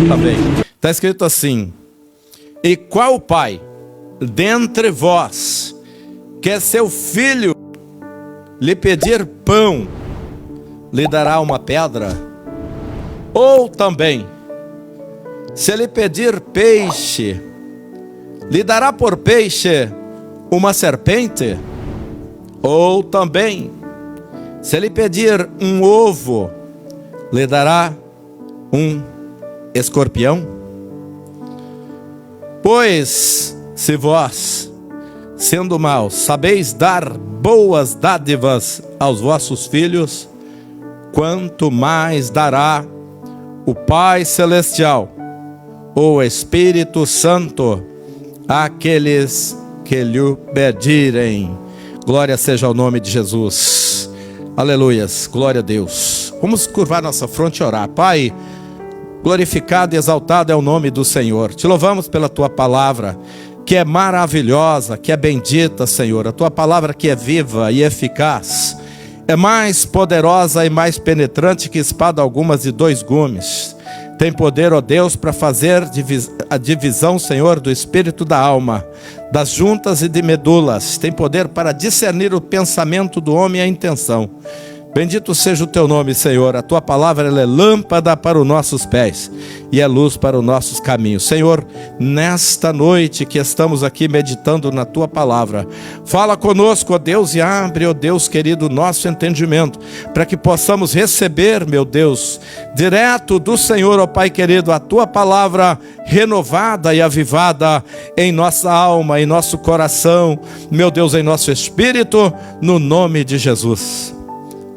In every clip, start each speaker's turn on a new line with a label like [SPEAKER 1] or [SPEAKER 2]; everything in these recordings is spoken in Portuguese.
[SPEAKER 1] Tá bem. Está escrito assim: e qual pai dentre vós que seu filho lhe pedir pão, lhe dará uma pedra? Ou também, se lhe pedir peixe, lhe dará por peixe uma serpente? Ou também, se lhe pedir um ovo, lhe dará um escorpião? Pois, se vós, sendo maus, sabeis dar boas dádivas aos vossos filhos, quanto mais dará o Pai Celestial, o Espírito Santo, àqueles que lhe pedirem. Glória seja ao nome de Jesus. Aleluias, glória a Deus. Vamos curvar nossa fronte e orar. Pai, glorificado e exaltado é o nome do Senhor. Te louvamos pela Tua palavra, que é maravilhosa, que é bendita, Senhor. A Tua palavra que é viva e eficaz, é mais poderosa e mais penetrante que espada alguma de 2 gumes. Tem poder, ó Deus, para fazer a divisão, Senhor, do espírito da alma, das juntas e de medulas. Tem poder para discernir o pensamento do homem e a intenção. Bendito seja o Teu nome, Senhor. A Tua palavra ela é lâmpada para os nossos pés e é luz para os nossos caminhos. Senhor, nesta noite que estamos aqui meditando na Tua palavra, fala conosco, ó Deus, e abre, ó Deus querido, nosso entendimento, para que possamos receber, meu Deus, direto do Senhor, ó Pai querido, a Tua palavra renovada e avivada em nossa alma, em nosso coração, meu Deus, em nosso espírito, no nome de Jesus.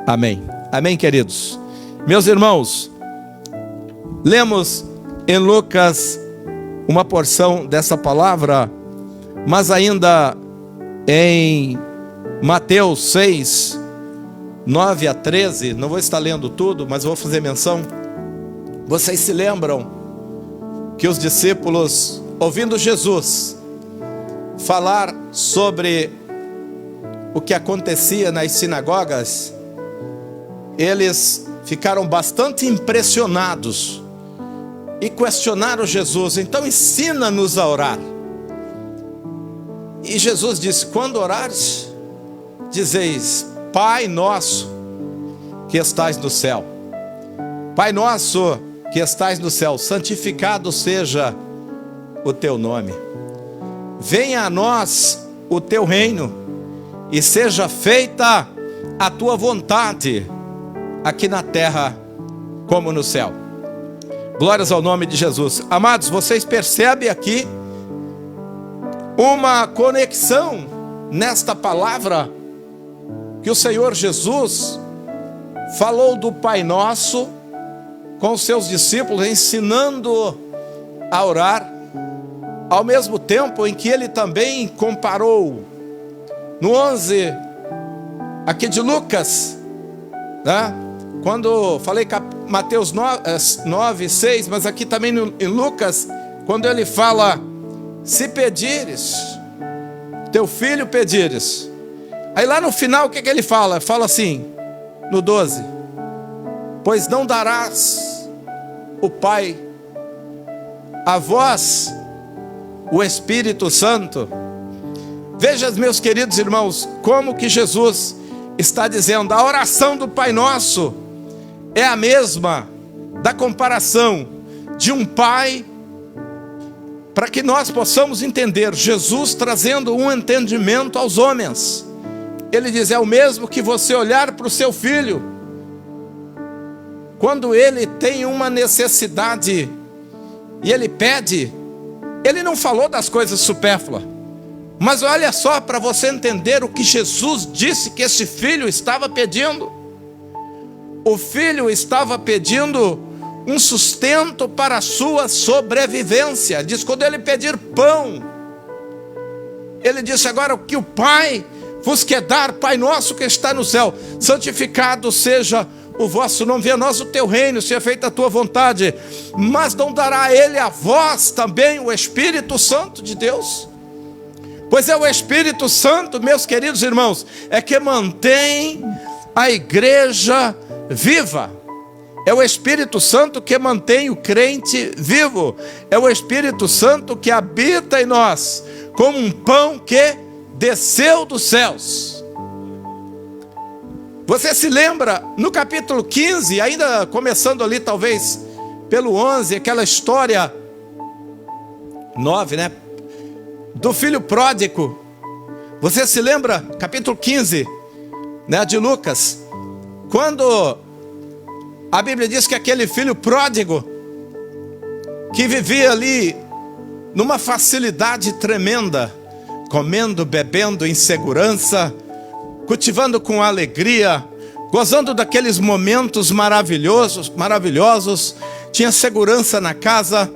[SPEAKER 1] Amém. Amém, queridos. Meus irmãos, lemos em Lucas uma porção dessa palavra, mas ainda em Mateus 6, 9 a 13, não vou estar lendo tudo, mas vou fazer menção. Vocês se lembram que os discípulos, ouvindo Jesus falar sobre o que acontecia nas sinagogas, eles ficaram bastante impressionados e questionaram Jesus. Então ensina-nos a orar. E Jesus disse: quando orares, dizeis: Pai nosso que estais no céu, Pai nosso que estais no céu, santificado seja o Teu nome. Venha a nós o Teu reino e seja feita a Tua vontade, aqui na terra como no céu. Glórias ao nome de Jesus. Amados, vocês percebem aqui uma conexão nesta palavra que o Senhor Jesus falou do Pai Nosso com os seus discípulos, ensinando a orar, ao mesmo tempo em que ele também comparou no 11 aqui de Lucas, né? Quando falei Mateus 9, 6, mas aqui também em Lucas, quando ele fala: se pedires, teu filho pedires. Aí lá no final o que ele fala? Fala assim, no 12: pois não darás o Pai a vós o Espírito Santo. Veja, meus queridos irmãos, como que Jesus está dizendo: a oração do Pai Nosso é a mesma da comparação de um pai, para que nós possamos entender, Jesus trazendo um entendimento aos homens. Ele diz: é o mesmo que você olhar para o seu filho, quando ele tem uma necessidade e ele pede. Ele não falou das coisas supérfluas, mas olha só, para você entender o que Jesus disse que esse filho estava pedindo. O filho estava pedindo um sustento para a sua sobrevivência. Diz, quando ele pedir pão, ele disse: agora o que o Pai vos quer dar, Pai nosso que está no céu, santificado seja o vosso nome, venha a nós o teu reino, seja feita a tua vontade. Mas não dará ele a vós também o Espírito Santo de Deus? Pois é o Espírito Santo, meus queridos irmãos, é que mantém a igreja viva. É o Espírito Santo que mantém o crente vivo. É o Espírito Santo que habita em nós, como um pão que desceu dos céus. Você se lembra, no capítulo 15, ainda começando ali talvez pelo 11, aquela história 9, né? Do filho pródigo. Você se lembra, capítulo 15, né, de Lucas, quando a Bíblia diz que aquele filho pródigo, que vivia ali numa facilidade tremenda, comendo, bebendo em segurança, cultivando com alegria, gozando daqueles momentos maravilhosos, tinha segurança na casa,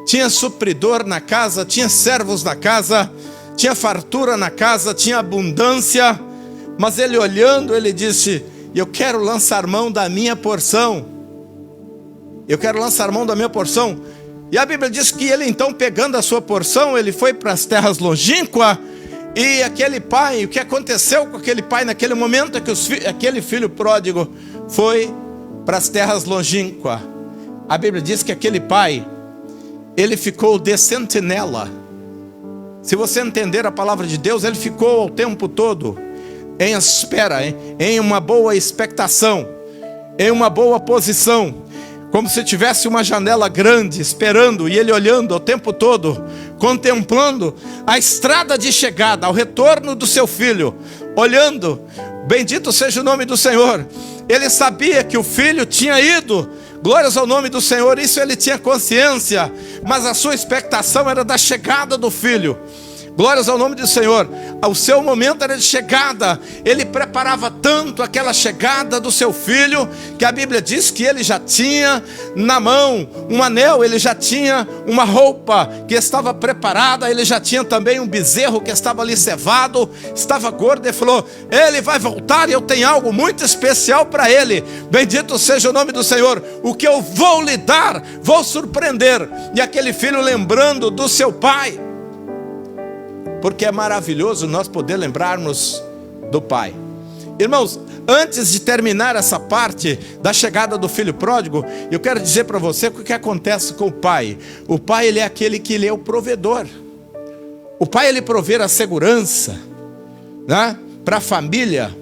[SPEAKER 1] tinha supridor na casa, tinha servos na casa, tinha fartura na casa, tinha abundância. Mas ele olhando, ele disse: eu quero lançar mão da minha porção. Eu quero lançar mão da minha porção. E a Bíblia diz que ele então, pegando a sua porção, ele foi para as terras longínquas. E aquele pai, o que aconteceu com aquele pai naquele momento é que aquele filho pródigo foi para as terras longínquas. A Bíblia diz que aquele pai, ele ficou de sentinela. Se você entender a palavra de Deus, ele ficou o tempo todo em espera, em uma boa expectação, em uma boa posição, como se tivesse uma janela grande, esperando, e ele olhando o tempo todo, contemplando a estrada de chegada, ao retorno do seu filho, olhando. Bendito seja o nome do Senhor. Ele sabia que o filho tinha ido, glórias ao nome do Senhor, isso ele tinha consciência, mas a sua expectação era da chegada do filho. Glórias ao nome do Senhor. O seu momento era de chegada. Ele preparava tanto aquela chegada do seu filho, que a Bíblia diz que ele já tinha na mão um anel, ele já tinha uma roupa que estava preparada, ele já tinha também um bezerro que estava ali cevado, estava gordo. Ele falou: ele vai voltar e eu tenho algo muito especial para ele. Bendito seja o nome do Senhor. O que eu vou lhe dar, vou surpreender. E aquele filho, lembrando do seu pai, porque é maravilhoso nós poder lembrarmos do pai. Irmãos, antes de terminar essa parte da chegada do filho pródigo, eu quero dizer para você o que acontece com o pai. O pai, ele é aquele que ele é o provedor. O pai, ele provê a segurança, né, para a família.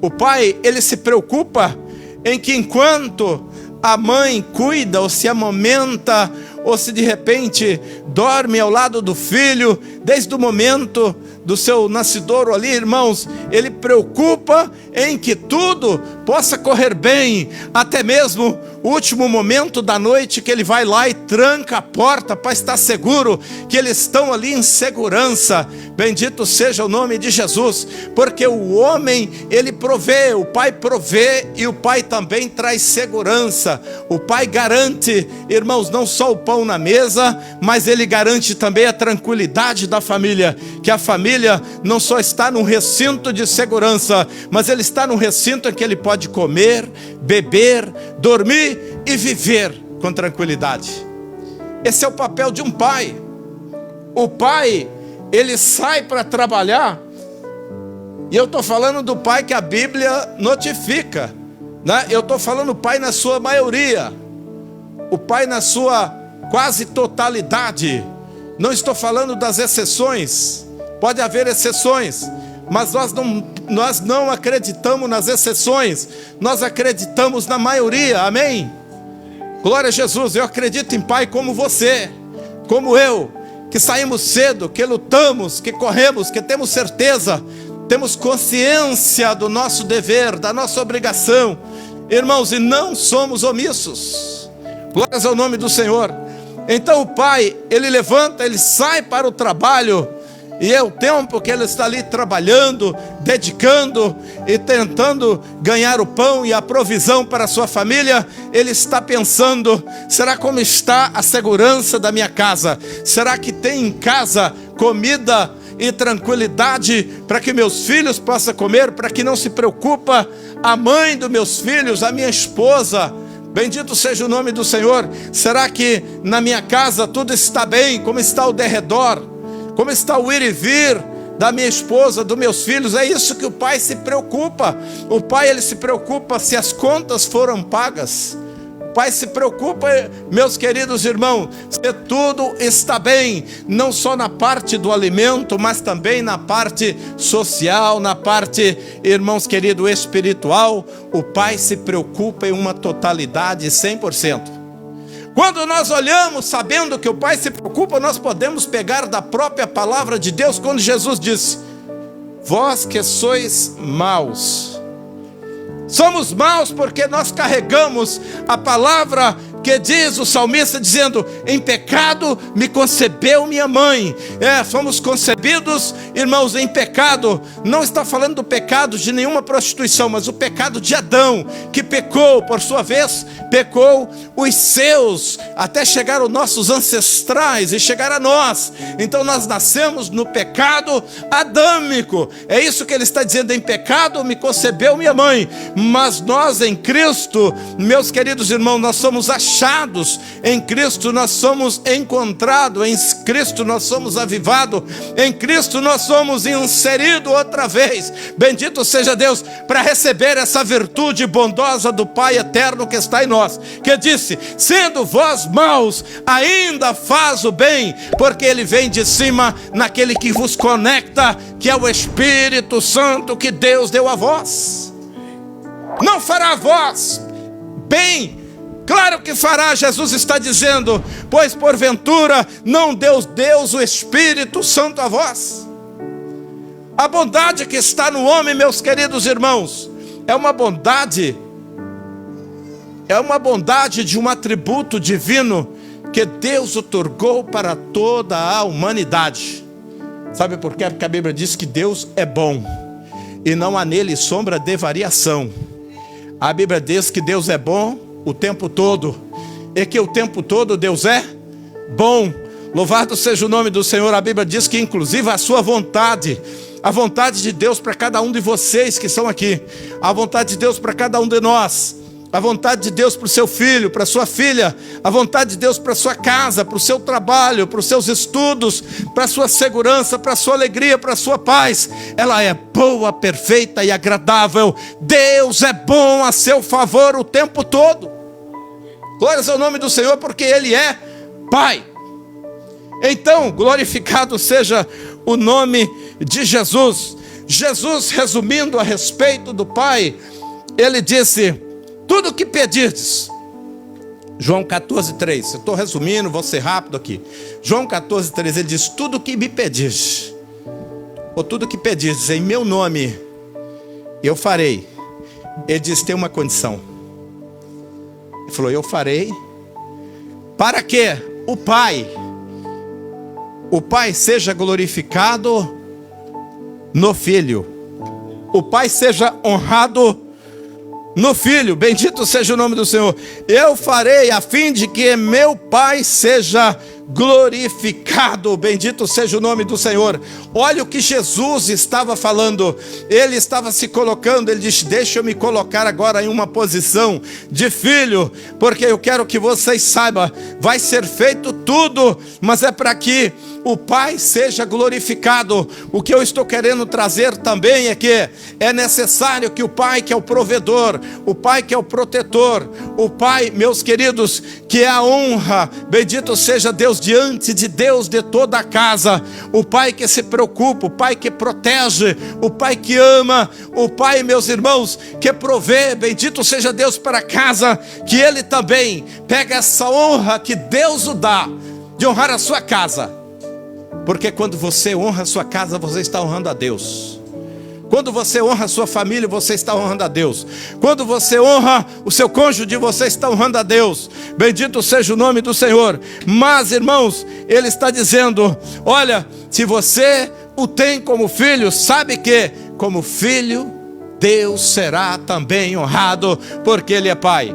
[SPEAKER 1] O pai, ele se preocupa em que enquanto a mãe cuida ou se amamenta, ou se de repente dorme ao lado do filho, desde o momento do seu nascidouro ali, irmãos, ele preocupa em que tudo possa correr bem, até mesmo o último momento da noite, que ele vai lá e tranca a porta para estar seguro que eles estão ali em segurança. Bendito seja o nome de Jesus, porque o homem, ele provê, o pai provê, e o pai também traz segurança. O pai garante, irmãos, não só o pão na mesa, mas ele garante também a tranquilidade da família, que a família não só está num recinto de segurança, mas ele está num recinto em que ele pode comer, beber, dormir e viver com tranquilidade. Esse é o papel de um pai. O pai, ele sai para trabalhar, e eu estou falando do pai que a Bíblia notifica, né? Eu estou falando do pai na sua maioria, o pai na sua quase totalidade. Não estou falando das exceções, pode haver exceções, mas nós não acreditamos nas exceções, nós acreditamos na maioria, amém? Glória a Jesus. Eu acredito em pai como você, como eu, que saímos cedo, que lutamos, que corremos, que temos certeza, temos consciência do nosso dever, da nossa obrigação, irmãos, e não somos omissos. Glórias ao nome do Senhor. Então o pai, ele levanta, ele sai para o trabalho, e é o tempo que ele está ali trabalhando, dedicando e tentando ganhar o pão e a provisão para a sua família. Ele está pensando: será como está a segurança da minha casa? Será que tem em casa comida e tranquilidade para que meus filhos possam comer, para que não se preocupa a mãe dos meus filhos, a minha esposa? Bendito seja o nome do Senhor. Será que na minha casa tudo está bem? Como está ao derredor? Como está o ir e vir da minha esposa, dos meus filhos? É isso que o pai se preocupa. O pai, ele se preocupa se as contas foram pagas. Pai se preocupa, meus queridos irmãos, se tudo está bem, não só na parte do alimento, mas também na parte social, na parte, irmãos queridos, espiritual. O Pai se preocupa em uma totalidade, 100%. Quando nós olhamos sabendo que o Pai se preocupa, nós podemos pegar da própria palavra de Deus, quando Jesus disse: vós que sois maus. Somos maus porque nós carregamos a palavra que diz o salmista, dizendo: em pecado me concebeu minha mãe. Fomos concebidos, irmãos, em pecado. Não está falando do pecado de nenhuma prostituição, mas o pecado de Adão, que pecou, por sua vez, pecou os seus, até chegar aos nossos ancestrais e chegar a nós. Então nós nascemos no pecado adâmico. É isso que ele está dizendo: em pecado me concebeu minha mãe. Mas nós em Cristo, meus queridos irmãos, nós somos achados em Cristo, nós somos encontrados, em Cristo nós somos avivados, em Cristo nós somos inseridos outra vez. Bendito seja Deus, para receber essa virtude bondosa do Pai eterno que está em nós, que disse: sendo vós maus, ainda faz o bem, porque Ele vem de cima naquele que vos conecta, que é o Espírito Santo que Deus deu a vós. Não fará a vós bem? Claro que fará. Jesus está dizendo: pois porventura não deu Deus o Espírito Santo a vós? A bondade que está no homem, meus queridos irmãos, é uma bondade de um atributo divino que Deus outorgou para toda a humanidade. Sabe por quê? Porque a Bíblia diz que Deus é bom e não há nele sombra de variação. A Bíblia diz que Deus é bom o tempo todo, e que o tempo todo Deus é bom. Louvado seja o nome do Senhor. A Bíblia diz que inclusive a sua vontade, a vontade de Deus para cada um de vocês que estão aqui, a vontade de Deus para cada um de nós, a vontade de Deus para o seu filho, para a sua filha, a vontade de Deus para a sua casa, para o seu trabalho, para os seus estudos, para a sua segurança, para a sua alegria, para a sua paz, ela é boa, perfeita e agradável. Deus é bom a seu favor o tempo todo. Glórias ao nome do Senhor, porque Ele é Pai. Então, glorificado seja o nome de Jesus. Jesus, resumindo a respeito do Pai, Ele disse: tudo o que pedirdes. João 14:3. Eu estou resumindo, vou ser rápido aqui. João 14:3, ele diz: tudo o que me pedirdes, ou tudo o que pedirdes em meu nome, eu farei. Ele diz: tem uma condição. Ele falou: eu farei para que o Pai seja glorificado no Filho, o Pai seja honrado no Filho. Bendito seja o nome do Senhor. Eu farei a fim de que meu Pai seja glorificado. Bendito seja o nome do Senhor. Olha o que Jesus estava falando. Ele estava se colocando. Ele disse: deixa eu me colocar agora em uma posição de filho, porque eu quero que vocês saibam, vai ser feito tudo, mas é para que o Pai seja glorificado. O que eu estou querendo trazer também é que é necessário que o Pai, que é o provedor, o Pai que é o protetor, o Pai, meus queridos, que é a honra, bendito seja Deus, diante de Deus de toda a casa, o Pai que se preocupa, o Pai que protege, o Pai que ama, o Pai, meus irmãos, que provê, bendito seja Deus para a casa, que Ele também pega essa honra que Deus o dá, de honrar a sua casa. Porque quando você honra a sua casa, você está honrando a Deus. Quando você honra a sua família, você está honrando a Deus. Quando você honra o seu cônjuge, você está honrando a Deus. Bendito seja o nome do Senhor. Mas, irmãos, Ele está dizendo: olha, se você o tem como filho, sabe que como filho, Deus será também honrado, porque Ele é Pai.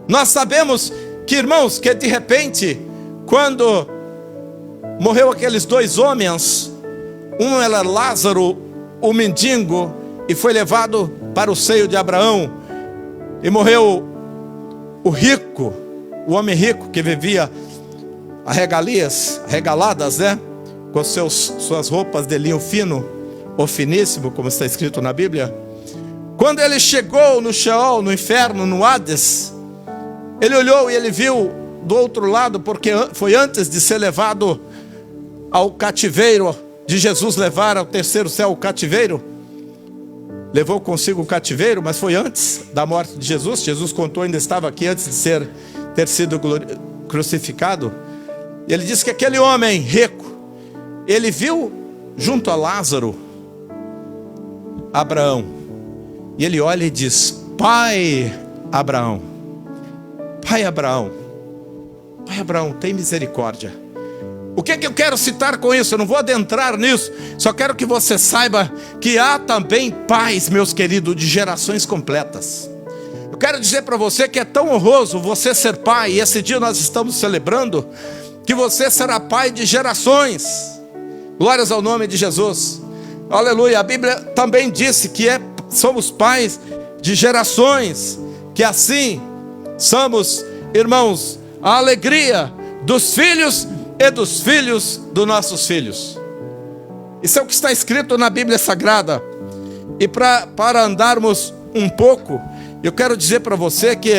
[SPEAKER 1] Nós sabemos que, irmãos, que de repente, quando morreu aqueles dois homens, um era Lázaro, o mendigo, e foi levado para o seio de Abraão, e morreu o rico, o homem rico que vivia regaladas, né? Com suas roupas de linho fino, ou finíssimo, como está escrito na Bíblia. Quando ele chegou no Sheol, no inferno, no Hades, Ele olhou e ele viu do outro lado, porque foi antes de ser levado ao cativeiro, de Jesus levar ao terceiro céu o cativeiro. Levou consigo o cativeiro, mas foi antes da morte de Jesus. Jesus contou, ainda estava aqui antes de ter sido crucificado. Ele disse que aquele homem rico, ele viu junto a Lázaro Abraão, e ele olha e diz: Pai Abraão, Pai Abraão, Pai Abraão, tem misericórdia. O que é que eu quero citar com isso? Eu não vou adentrar nisso, só quero que você saiba que há também pais, meus queridos, de gerações completas. Eu quero dizer para você que é tão honroso você ser pai, e esse dia nós estamos celebrando que você será pai de gerações. Glórias ao nome de Jesus. Aleluia. A Bíblia também disse que somos pais de gerações, que assim somos, irmãos, a alegria dos filhos e dos filhos dos nossos filhos. Isso é o que está escrito na Bíblia Sagrada. E para andarmos um pouco, eu quero dizer para você que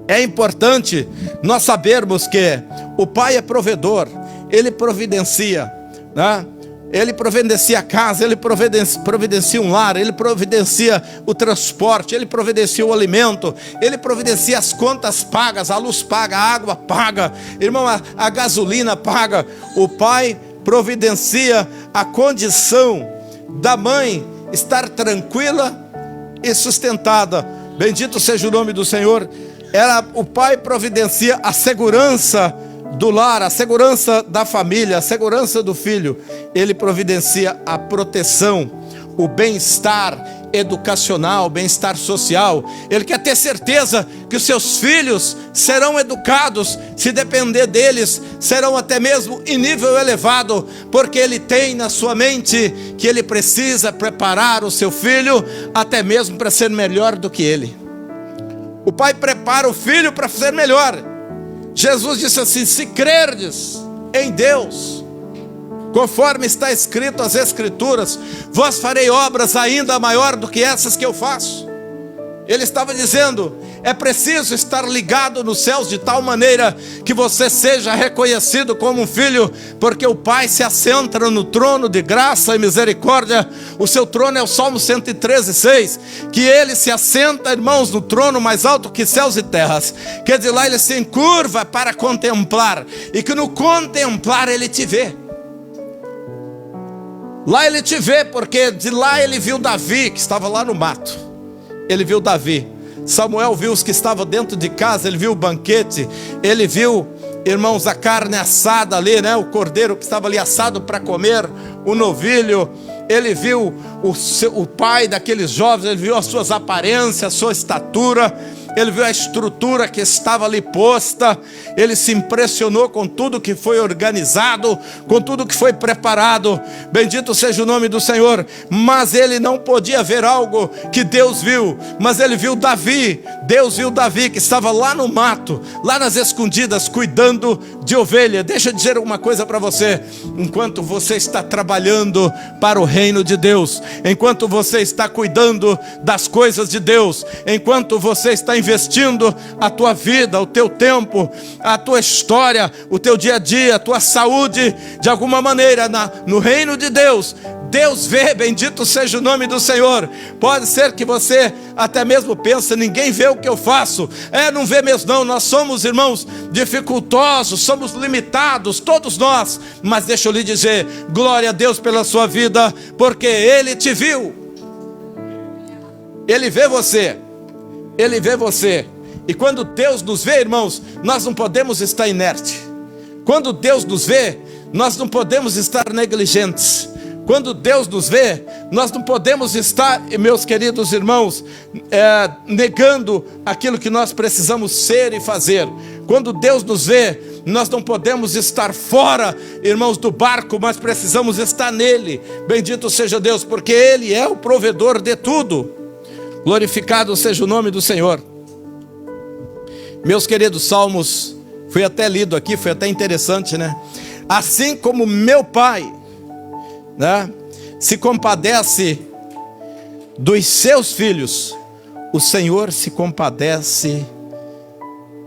[SPEAKER 1] é importante nós sabermos que o Pai é provedor. Ele providencia, né? Ele providencia a casa, Ele providencia um lar, Ele providencia o transporte, Ele providencia o alimento, Ele providencia as contas pagas, a luz paga, a água paga, irmão, a gasolina paga. O Pai providencia a condição da mãe estar tranquila e sustentada. Bendito seja o nome do Senhor. O Pai providencia a segurança do lar, a segurança da família, a segurança do filho. Ele providencia a proteção, o bem-estar educacional, o bem-estar social. Ele quer ter certeza que os seus filhos serão educados, se depender deles, serão até mesmo em nível elevado, porque ele tem na sua mente que ele precisa preparar o seu filho até mesmo para ser melhor do que ele. O pai prepara o filho para ser melhor. Jesus disse assim: se crerdes em Deus, conforme está escrito as Escrituras, vós farei obras ainda maior do que essas que eu faço. Ele estava dizendo: é preciso estar ligado nos céus de tal maneira que você seja reconhecido como um filho, porque o Pai se assenta no trono de graça e misericórdia. O seu trono é o Salmo 113:6, que ele se assenta, irmãos, no trono mais alto que céus e terras. Quer dizer, lá ele se encurva para contemplar, e que no contemplar ele te vê. Lá ele te vê, porque de lá ele viu Davi, que estava lá no mato. Ele viu Davi. Samuel viu os que estavam dentro de casa. Ele viu o banquete. Ele viu, irmãos, a carne assada ali, né? O cordeiro que estava ali assado para comer, o novilho. Ele viu o pai daqueles jovens. Ele viu as suas aparências, a sua estatura. Ele viu a estrutura que estava ali posta. Ele se impressionou com tudo que foi organizado, com tudo que foi preparado. Bendito seja o nome do Senhor. Mas ele não podia ver algo que Deus viu. Mas ele viu Davi. Deus viu Davi, que estava lá no mato, lá nas escondidas, cuidando de ovelha. Deixa eu dizer uma coisa para você. Enquanto você está trabalhando para o reino de Deus, enquanto você está cuidando das coisas de Deus, enquanto você está investindo a tua vida, o teu tempo, a tua história, o teu dia a dia, a tua saúde, de alguma maneira no reino de Deus, Deus vê. Bendito seja o nome do Senhor. Pode ser que você até mesmo pense: ninguém vê o que eu faço. Não vê mesmo não. Nós somos, irmãos, dificultosos, somos limitados, todos nós. Mas deixa eu lhe dizer, glória a Deus pela sua vida, porque Ele te viu. Ele vê você. Ele vê você. E quando Deus nos vê, irmãos, nós não podemos estar inerte. Quando Deus nos vê, nós não podemos estar negligentes. Quando Deus nos vê, nós não podemos estar, meus queridos irmãos, negando aquilo que nós precisamos ser e fazer. Quando Deus nos vê, nós não podemos estar fora, irmãos, do barco, mas precisamos estar nele. Bendito seja Deus, porque Ele é o provedor de tudo. Glorificado seja o nome do Senhor. Meus queridos, Salmos, foi até lido aqui, foi até interessante, né? Assim como meu Pai, né, se compadece dos seus filhos, o Senhor se compadece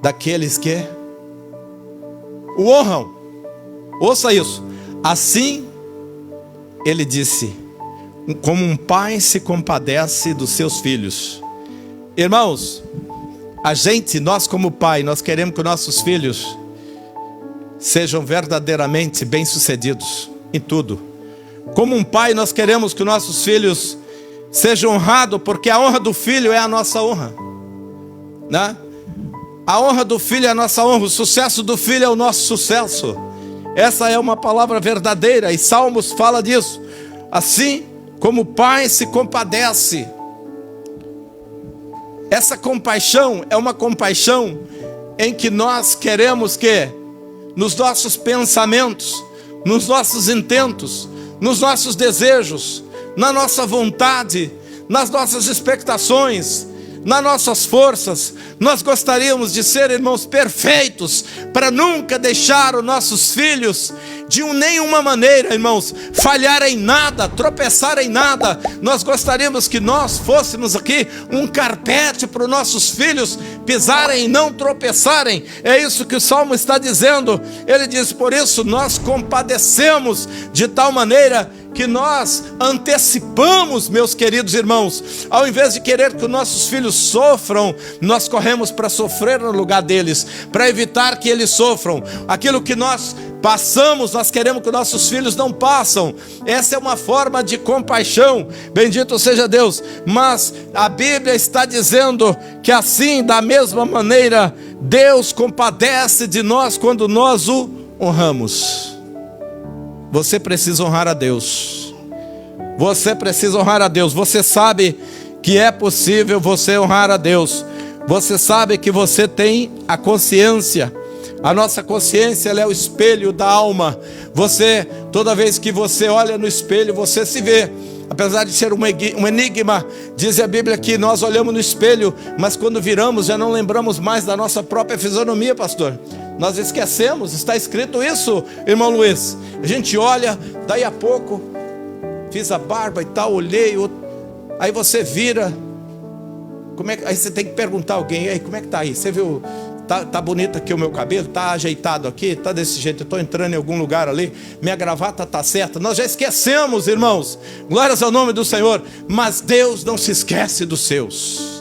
[SPEAKER 1] daqueles que o honram. Ouça isso. Assim, ele disse, como um pai se compadece dos seus filhos. Irmãos, nós como pai, nós queremos que os nossos filhos sejam verdadeiramente bem-sucedidos em tudo. Como um pai, nós queremos que os nossos filhos sejam honrados, porque a honra do filho é a nossa honra, né? A honra do filho é a nossa honra, o sucesso do filho é o nosso sucesso. Essa é uma palavra verdadeira, e Salmos fala disso. Assim como o pai se compadece. Essa compaixão é uma compaixão em que nós queremos que, nos nossos pensamentos, nos nossos intentos, nos nossos desejos, na nossa vontade, nas nossas expectações, nas nossas forças, nós gostaríamos de ser, irmãos, perfeitos, para nunca deixar os nossos filhos, de nenhuma maneira, irmãos, falhar em nada, tropeçar em nada. Nós gostaríamos que nós fôssemos aqui um carpete para os nossos filhos pisarem e não tropeçarem. É isso que o Salmo está dizendo. Ele diz, por isso nós compadecemos de tal maneira que nós antecipamos, meus queridos irmãos. Ao invés de querer que os nossos filhos sofram, nós corremos para sofrer no lugar deles, para evitar que eles sofram. Aquilo que nós passamos, nós queremos que os nossos filhos não passam. Essa é uma forma de compaixão, bendito seja Deus. Mas a Bíblia está dizendo que assim, da mesma maneira, Deus compadece de nós quando nós o honramos. Você precisa honrar a Deus. Você precisa honrar a Deus. Você sabe que é possível você honrar a Deus. Você sabe que você tem a consciência. A nossa consciência, ela é o espelho da alma. Você, toda vez que você olha no espelho, você se vê. Apesar de ser um enigma, diz a Bíblia que nós olhamos no espelho, mas quando viramos já não lembramos mais da nossa própria fisionomia, pastor. Nós esquecemos, está escrito isso, irmão Luiz. A gente olha, daí a pouco, fiz a barba e tal, olhei, aí você vira, aí você tem que perguntar a alguém, aí como é que tá aí? Você viu, tá bonito aqui o meu cabelo, tá ajeitado aqui, tá desse jeito, eu estou entrando em algum lugar ali, minha gravata tá certa. Nós já esquecemos, irmãos, glórias ao nome do Senhor, mas Deus não se esquece dos seus.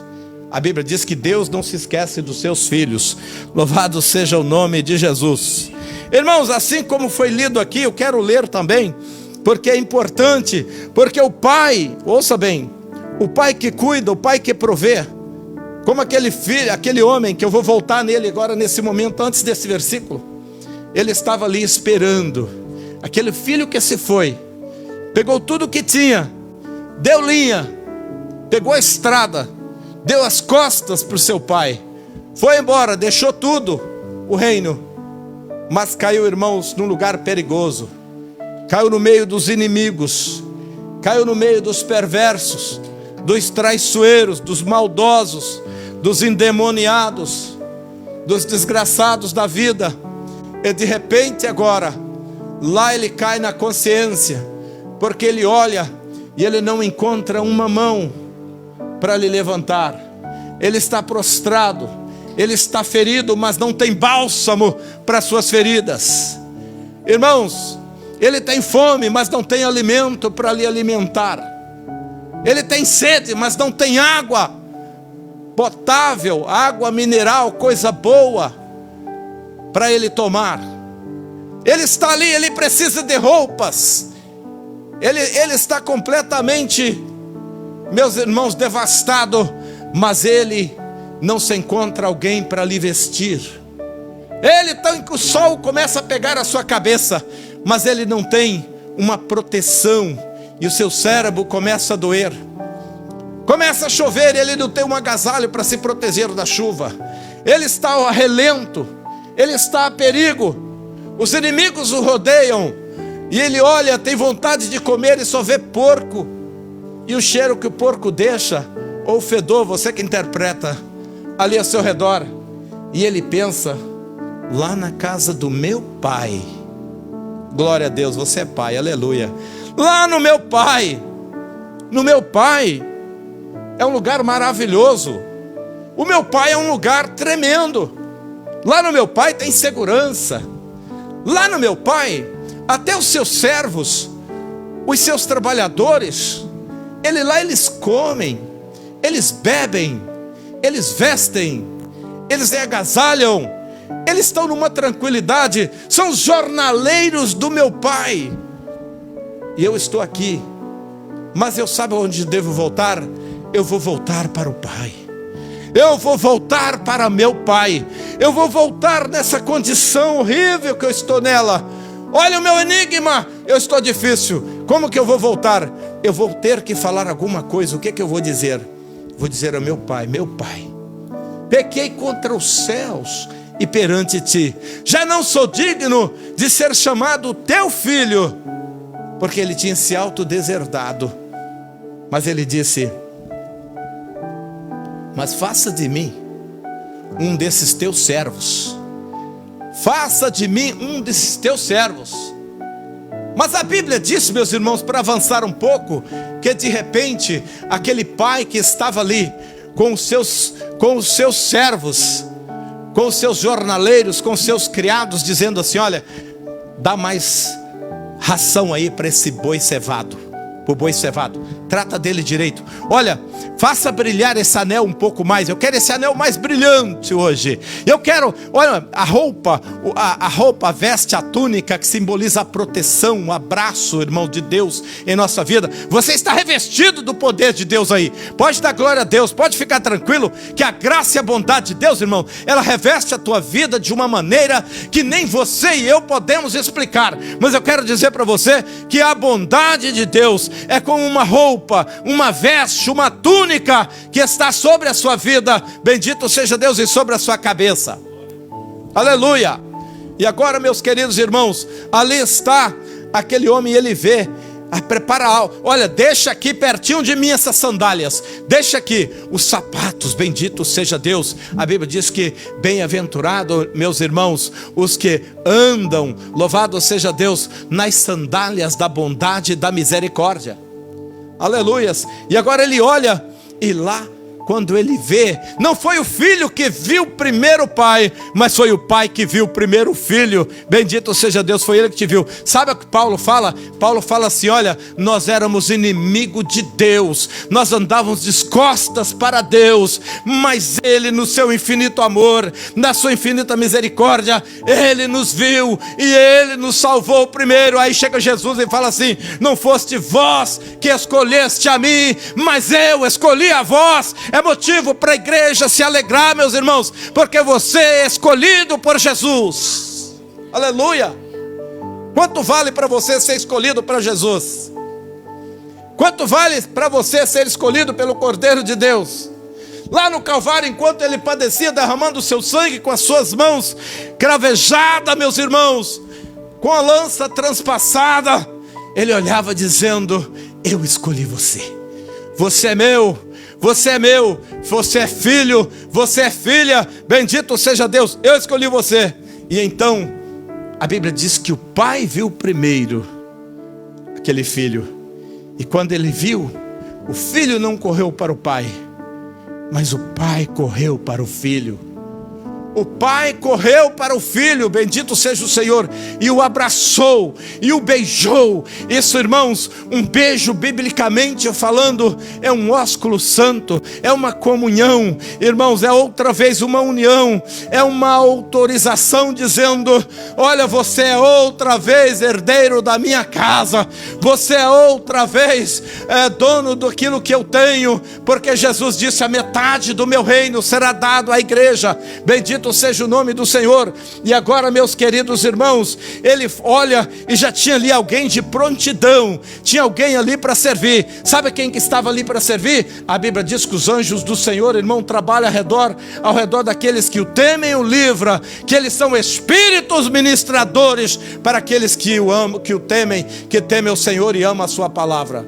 [SPEAKER 1] A Bíblia diz que Deus não se esquece dos seus filhos. Louvado seja o nome de Jesus. Irmãos, assim como foi lido aqui, eu quero ler também, porque é importante, porque o pai, ouça bem, o pai que cuida, o pai que provê, como aquele filho, aquele homem, que eu vou voltar nele agora nesse momento, antes desse versículo, ele estava ali esperando, aquele filho que se foi, pegou tudo que tinha, deu linha, pegou a estrada, deu as costas para o seu pai, foi embora, deixou tudo, o reino, mas caiu, irmãos, num lugar perigoso, caiu no meio dos inimigos, caiu no meio dos perversos, dos traiçoeiros, dos maldosos, dos endemoniados, dos desgraçados da vida. E de repente agora, lá ele cai na consciência, porque ele olha e ele não encontra uma mão para lhe levantar. Ele está prostrado, ele está ferido, mas não tem bálsamo para suas feridas. Irmãos, ele tem fome, mas não tem alimento para lhe alimentar. Ele tem sede, mas não tem água potável, água mineral, coisa boa para ele tomar. Ele está ali, ele precisa de roupas. Ele está completamente, meus irmãos, devastado, mas ele não se encontra alguém para lhe vestir. O sol começa a pegar a sua cabeça, mas ele não tem uma proteção, e o seu cérebro começa a doer. Começa a chover e ele não tem um agasalho para se proteger da chuva. Ele está a relento, ele está a perigo. Os inimigos o rodeiam e ele olha, tem vontade de comer e só vê porco. E o cheiro que o porco deixa, ou o fedor, você que interpreta, ali ao seu redor. E ele pensa, lá na casa do meu pai. Glória a Deus, você é pai, aleluia. Lá no meu pai é um lugar maravilhoso. O meu pai é um lugar tremendo. Lá no meu pai tem segurança. Lá no meu pai, até os seus servos, os seus trabalhadores, eles comem, eles bebem, eles vestem, eles agasalham, eles estão numa tranquilidade, são os jornaleiros do meu pai. E eu estou aqui, mas eu sabe onde devo voltar? Eu vou voltar para o Pai. Eu vou voltar para meu pai. Eu vou voltar nessa condição horrível que eu estou nela. Olha o meu enigma, eu estou difícil. Como que eu vou voltar? Eu vou ter que falar alguma coisa. O que que eu vou dizer? Vou dizer ao meu pai: meu pai, pequei contra os céus e perante ti. Já não sou digno de ser chamado teu filho. Porque ele tinha se autodeserdado. Mas ele disse: mas faça de mim um desses teus servos. Faça de mim um desses teus servos. Mas a Bíblia diz, meus irmãos, para avançar um pouco, que de repente aquele pai que estava ali com os seus servos, com os seus jornaleiros, com os seus criados, dizendo assim: olha, dá mais ração aí para esse boi cevado. O boi cevado, trata dele direito. Olha, faça brilhar esse anel um pouco mais. Eu quero esse anel mais brilhante hoje. Eu quero, olha, a roupa, a veste, a túnica que simboliza a proteção, o abraço, irmão, de Deus em nossa vida. Você está revestido do poder de Deus aí. Pode dar glória a Deus, pode ficar tranquilo que a graça e a bondade de Deus, irmão, ela reveste a tua vida de uma maneira que nem você e eu podemos explicar. Mas eu quero dizer para você que a bondade de Deus é como uma roupa, uma veste, uma túnica que está sobre a sua vida. Bendito seja Deus, e sobre a sua cabeça. Aleluia. E agora, meus queridos irmãos, ali está aquele homem, e ele vê, prepara algo. Olha, deixa aqui pertinho de mim essas sandálias. Deixa aqui os sapatos, bendito seja Deus. A Bíblia diz que bem-aventurado, meus irmãos, os que andam, louvado seja Deus, nas sandálias da bondade e da misericórdia. Aleluias. E agora ele olha, e lá, quando ele vê, não foi o filho que viu primeiro o pai, mas foi o pai que viu primeiro o filho. Bendito seja Deus, foi ele que te viu. Sabe o que Paulo fala? Paulo fala assim: olha, nós éramos inimigos de Deus, nós andávamos de costas para Deus, mas ele, no seu infinito amor, na sua infinita misericórdia, ele nos viu e ele nos salvou primeiro. Aí chega Jesus e fala assim: não foste vós que escolheste a mim, mas eu escolhi a vós. É motivo para a igreja se alegrar, meus irmãos, porque você é escolhido por Jesus. Aleluia. Quanto vale para você ser escolhido para Jesus? Quanto vale para você ser escolhido pelo Cordeiro de Deus? Lá no Calvário, enquanto ele padecia, derramando o seu sangue com as suas mãos cravejadas, meus irmãos, com a lança transpassada, ele olhava dizendo: eu escolhi você. Você é meu. Você é meu, você é filho, você é filha, bendito seja Deus, eu escolhi você. E então, a Bíblia diz que o pai viu primeiro aquele filho. E quando ele viu, o filho não correu para o pai, mas o pai correu para o filho. O pai correu para o filho, bendito seja o Senhor, e o abraçou, e o beijou. Isso, irmãos, um beijo, biblicamente falando, é um ósculo santo, é uma comunhão, irmãos, é outra vez uma união, é uma autorização dizendo: olha, você é outra vez herdeiro da minha casa, você é outra vez dono daquilo que eu tenho, porque Jesus disse: a metade do meu reino será dado à igreja. Bendito seja o nome do Senhor. E agora, meus queridos irmãos, ele olha e já tinha ali alguém de prontidão, tinha alguém ali para servir. Sabe quem que estava ali para servir? A Bíblia diz que os anjos do Senhor, irmão, trabalham ao redor daqueles que o temem e o livram, que eles são espíritos ministradores para aqueles que o amam, que o temem, que temem o Senhor e amam a sua palavra.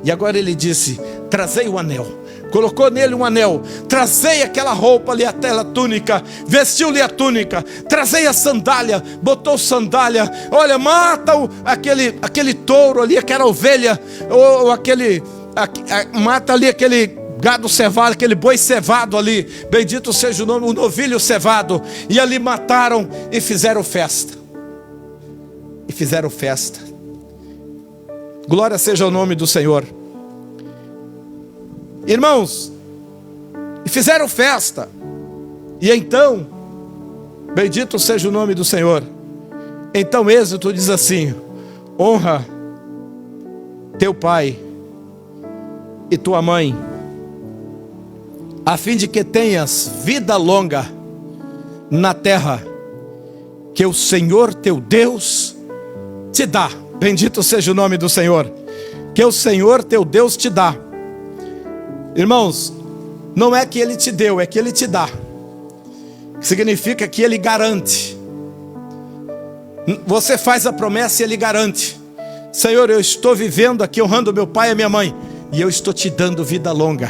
[SPEAKER 1] E agora ele disse: trazei o anel. Colocou nele um anel, trazei aquela roupa ali, aquela túnica, vestiu-lhe a túnica, trazei a sandália, botou sandália. Olha, mata aquele touro ali, aquela ovelha, ou mata ali aquele gado cevado, aquele boi cevado ali, bendito seja o nome, o novilho cevado, e ali mataram e fizeram festa. E fizeram festa. Glória seja o nome do Senhor. Irmãos, e fizeram festa. E então, bendito seja o nome do Senhor. Então Êxodo diz assim: honra teu pai e tua mãe, a fim de que tenhas vida longa na terra que o Senhor teu Deus te dá. Bendito seja o nome do Senhor. Que o Senhor teu Deus te dá. Irmãos, não é que Ele te deu, é que Ele te dá. Significa que Ele garante. Você faz a promessa e Ele garante: Senhor, eu estou vivendo aqui honrando meu pai e minha mãe, e eu estou te dando vida longa.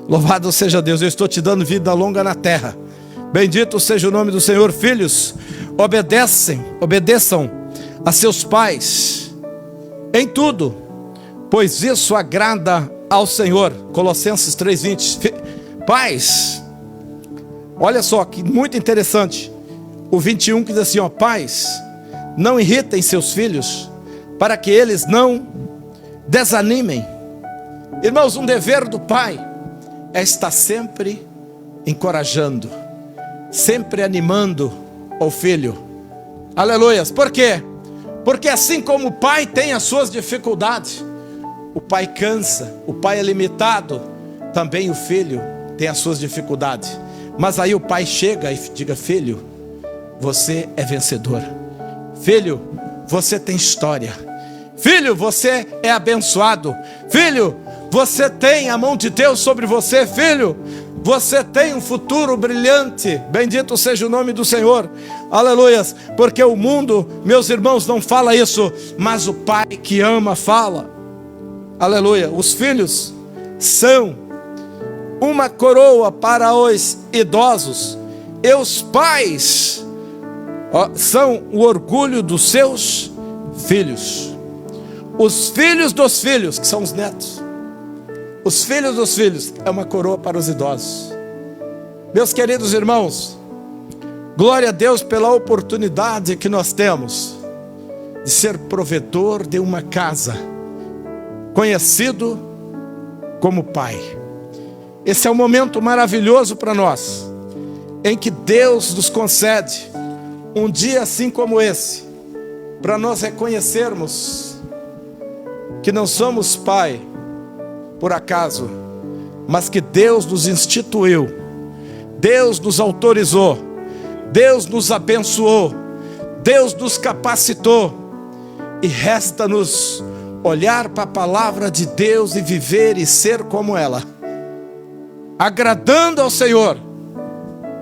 [SPEAKER 1] Louvado seja Deus, eu estou te dando vida longa na terra. Bendito seja o nome do Senhor. Filhos, obedeçam a seus pais em tudo, pois isso agrada ao Senhor. Colossenses 3:20. Pais, olha só que muito interessante. O 21 que diz assim, ó: pais, não irritem seus filhos, para que eles não desanimem. Irmãos, um dever do pai é estar sempre encorajando, sempre animando o filho. Aleluias. Por quê? Porque assim como o pai tem as suas dificuldades, o pai cansa, o pai é limitado, também o filho tem as suas dificuldades. Mas aí o pai chega e diga: filho, você é vencedor. Filho, você tem história. Filho, você é abençoado. Filho, você tem a mão de Deus sobre você. Filho, você tem um futuro brilhante. Bendito seja o nome do Senhor. Aleluias. Porque o mundo, meus irmãos, não fala isso, mas o pai que ama fala. Aleluia. Os filhos são uma coroa para os idosos, e os pais são o orgulho dos seus filhos. Os filhos dos filhos, que são os netos, os filhos dos filhos é uma coroa para os idosos. Meus queridos irmãos, glória a Deus pela oportunidade que nós temos de ser provedor de uma casa, conhecido como pai. Esse é um momento maravilhoso para nós, em que Deus nos concede um dia assim como esse, para nós reconhecermos que não somos pai por acaso, mas que Deus nos instituiu, Deus nos autorizou, Deus nos abençoou, Deus nos capacitou, e resta-nos olhar para a palavra de Deus e viver e ser como ela, agradando ao Senhor.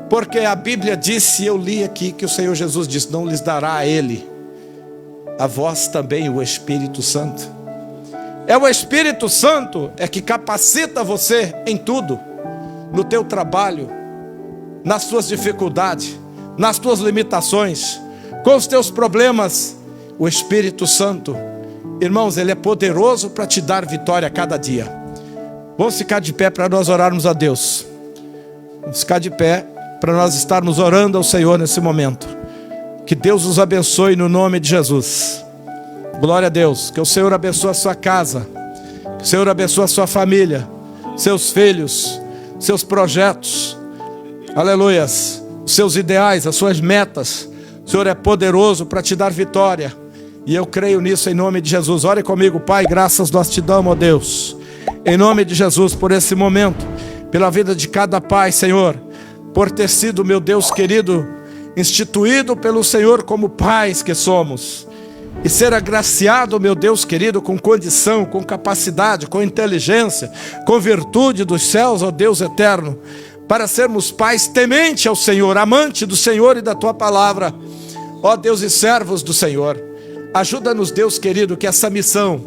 [SPEAKER 1] Porque a Bíblia disse, eu li aqui, que o Senhor Jesus disse: não lhes dará a Ele, a vós também, o Espírito Santo. É o Espírito Santo é que capacita você em tudo, no teu trabalho, nas tuas dificuldades, nas tuas limitações, com os teus problemas. O Espírito Santo, irmãos, Ele é poderoso para te dar vitória a cada dia. Vamos ficar de pé para nós orarmos a Deus. Vamos ficar de pé para nós estarmos orando ao Senhor nesse momento. Que Deus nos abençoe no nome de Jesus. Glória a Deus. Que o Senhor abençoe a sua casa, que o Senhor abençoe a sua família, seus filhos, seus projetos, aleluias, os seus ideais, as suas metas. O Senhor é poderoso para te dar vitória, e eu creio nisso em nome de Jesus. Ore comigo. Pai, graças nós te damos, ó Deus, em nome de Jesus, por esse momento, pela vida de cada pai, Senhor, por ter sido, meu Deus querido, instituído pelo Senhor como pais que somos, e ser agraciado, meu Deus querido, com condição, com capacidade, com inteligência, com virtude dos céus, ó Deus eterno, para sermos pais temente ao Senhor, amante do Senhor e da Tua palavra, ó Deus, e servos do Senhor. Ajuda-nos, Deus querido, que essa missão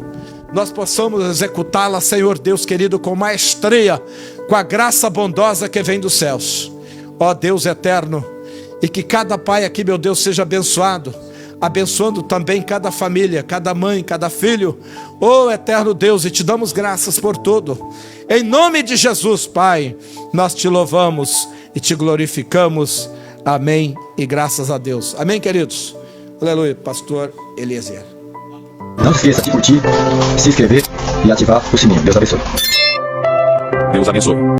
[SPEAKER 1] nós possamos executá-la, Senhor Deus querido, com maestria, com a graça bondosa que vem dos céus, ó Deus eterno, e que cada pai aqui, meu Deus, seja abençoado abençoando também cada família, cada mãe, cada filho. Oh, eterno Deus, e te damos graças por tudo. Em nome de Jesus, Pai, nós te louvamos e te glorificamos. Amém e graças a Deus. Amém, queridos? Aleluia, pastor Eliezer.
[SPEAKER 2] Não esqueça de curtir, se inscrever e ativar o sininho. Deus abençoe.
[SPEAKER 3] Deus abençoe.